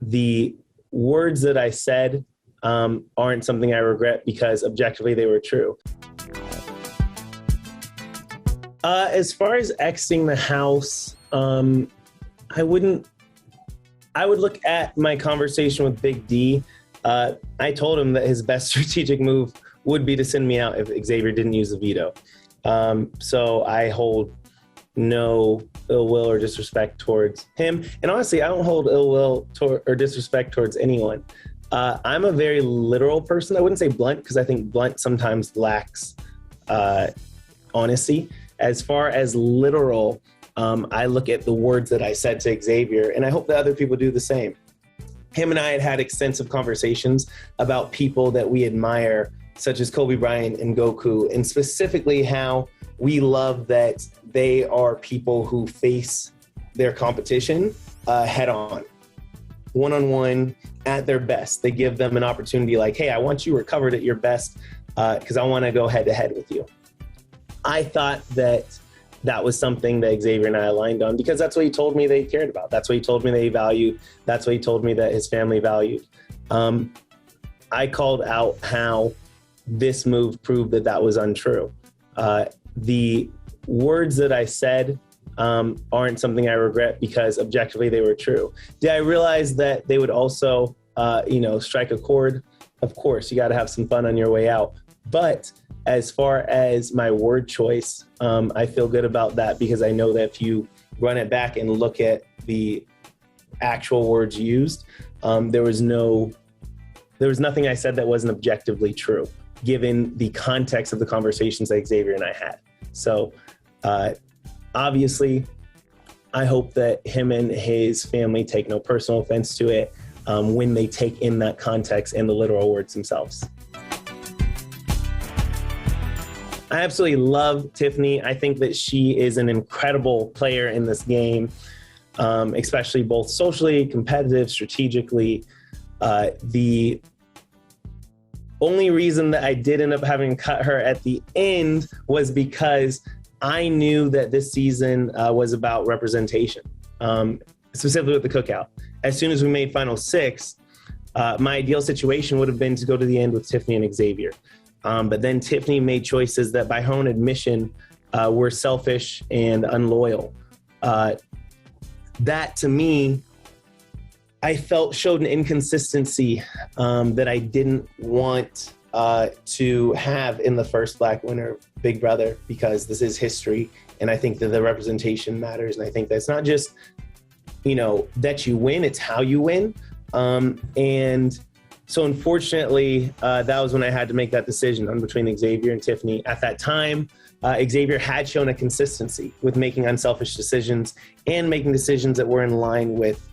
the words that I said aren't something I regret because objectively they were true. As far as exiting the house, I would look at my conversation with Big D. I told him that his best strategic move would be to send me out if Xavier didn't use the veto. So I hold no ill will or disrespect towards him. And honestly, I don't hold ill will or disrespect towards anyone. I'm a very literal person. I wouldn't say blunt because I think blunt sometimes lacks honesty. As far as literal, I look at the words that I said to Xavier, and I hope that other people do the same. Him and I had extensive conversations about people that we admire, such as Kobe Bryant and Goku, and specifically how we love that they are people who face their competition head on, one-on-one, at their best. They give them an opportunity like, hey, I want you recovered at your best because I want to go head-to-head with you. I thought that was something that Xavier and I aligned on because that's what he told me that he cared about. That's what he told me that he valued. That's what he told me that his family valued. I called out how this move proved that was untrue. The words that I said aren't something I regret because objectively they were true. Did I realize that they would also, strike a chord? Of course, you got to have some fun on your way out. But as far as my word choice, I feel good about that because I know that if you run it back and look at the actual words used, there was nothing I said that wasn't objectively true, given the context of the conversations that Xavier and I had. So obviously, I hope that him and his family take no personal offense to it when they take in that context and the literal words themselves. I absolutely love Tiffany. I think that she is an incredible player in this game, especially both socially, competitive, strategically. The only reason that I did end up having to cut her at the end was because I knew that this season was about representation, specifically with the Cookout. As soon as we made Final Six, my ideal situation would have been to go to the end with Tiffany and Xavier. But then Tiffany made choices that by her own admission were selfish and unloyal. That to me, I felt showed an inconsistency that I didn't want to have in the first Black winner, Big Brother, because this is history. And I think that the representation matters. And I think that's not just, that you win, it's how you win. And so unfortunately, that was when I had to make that decision between Xavier and Tiffany. At that time, Xavier had shown a consistency with making unselfish decisions and making decisions that were in line with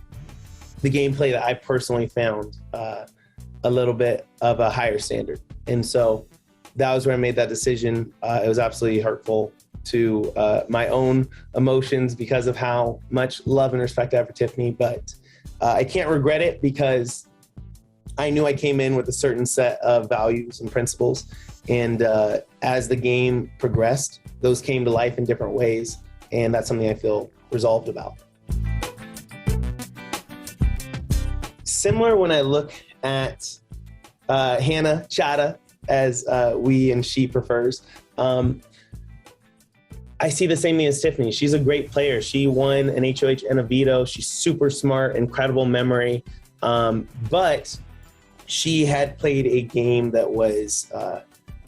the gameplay that I personally found a little bit of a higher standard. And so that was where I made that decision. It was absolutely hurtful to my own emotions because of how much love and respect I have for Tiffany. But I can't regret it because I knew I came in with a certain set of values and principles. And as the game progressed, those came to life in different ways. And that's something I feel resolved about. Similar when I look at Hannah, Chada, as we and she prefers, I see the same thing as Tiffany. She's a great player. She won an HOH and a veto. She's super smart, incredible memory. But she had played a game that was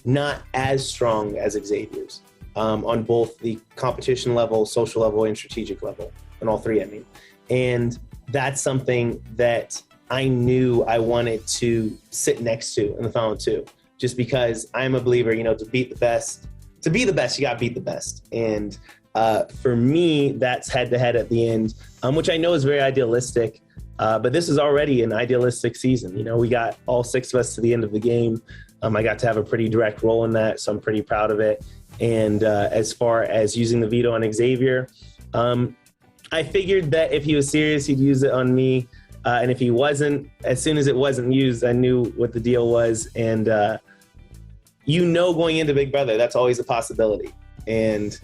not as strong as Xavier's on both the competition level, social level, and strategic level, and all three, I mean. And that's something that I knew I wanted to sit next to in the final two, just because I'm a believer, to be the best, you got to beat the best. And for me, that's head-to-head at the end, which I know is very idealistic. But this is already an idealistic season. We got all six of us to the end of the game. I got to have a pretty direct role in that, so I'm pretty proud of it. And as far as using the veto on Xavier, I figured that if he was serious, he'd use it on me. And if he wasn't, as soon as it wasn't used, I knew what the deal was. And going into Big Brother, that's always a possibility. And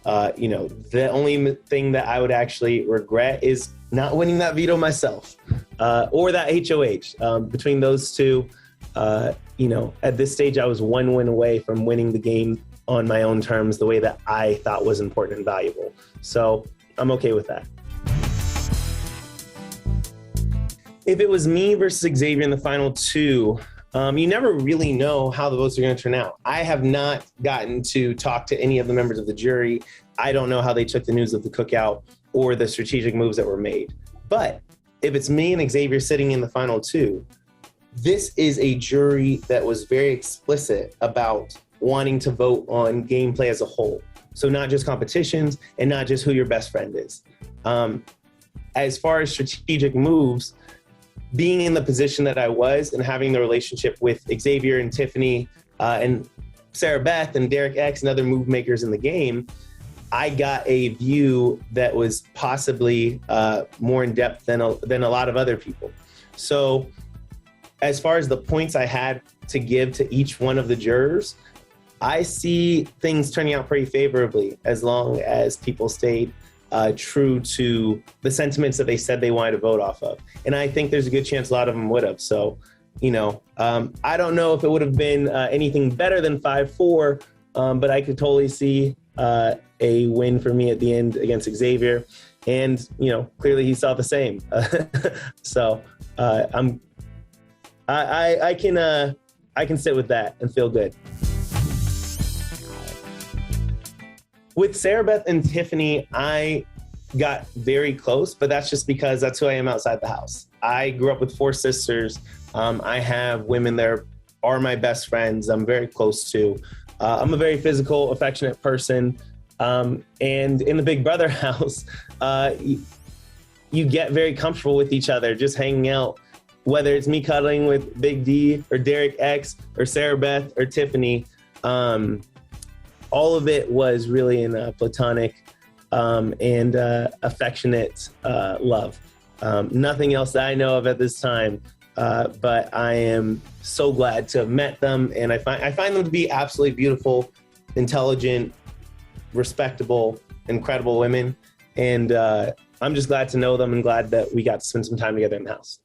The only thing that I would actually regret is not winning that veto myself, or that HOH. Between those two, at this stage, I was one win away from winning the game on my own terms, the way that I thought was important and valuable. So I'm okay with that. If it was me versus Xavier in the final two, you never really know how the votes are going to turn out. I have not gotten to talk to any of the members of the jury. I don't know how they took the news of the cookout or the strategic moves that were made. But if it's me and Xavier sitting in the final two, this is a jury that was very explicit about wanting to vote on gameplay as a whole. So not just competitions and not just who your best friend is. As far as strategic moves, being in the position that I was and having the relationship with Xavier and Tiffany and Sarah Beth and Derek X and other move makers in the game, I got a view that was possibly more in depth than a lot of other people. So as far as the points I had to give to each one of the jurors, I see things turning out pretty favorably as long as people stayed true to the sentiments that they said they wanted to vote off of. And I think there's a good chance a lot of them would have. So, I don't know if it would have been anything better than 5-4, but I could totally see a win for me at the end against Xavier. And, clearly he saw the same. So I can sit with that and feel good. With Sarah Beth and Tiffany, I got very close, but that's just because that's who I am outside the house. I grew up with 4 sisters. I have women that are my best friends I'm very close to. I'm a very physical, affectionate person. And in the Big Brother house, you get very comfortable with each other, just hanging out, whether it's me cuddling with Big D or Derek X or Sarah Beth or Tiffany. All of it was really in a platonic and affectionate love. Nothing else that I know of at this time, but I am so glad to have met them, and I find them to be absolutely beautiful, intelligent, respectable, incredible women, and I'm just glad to know them and glad that we got to spend some time together in the house.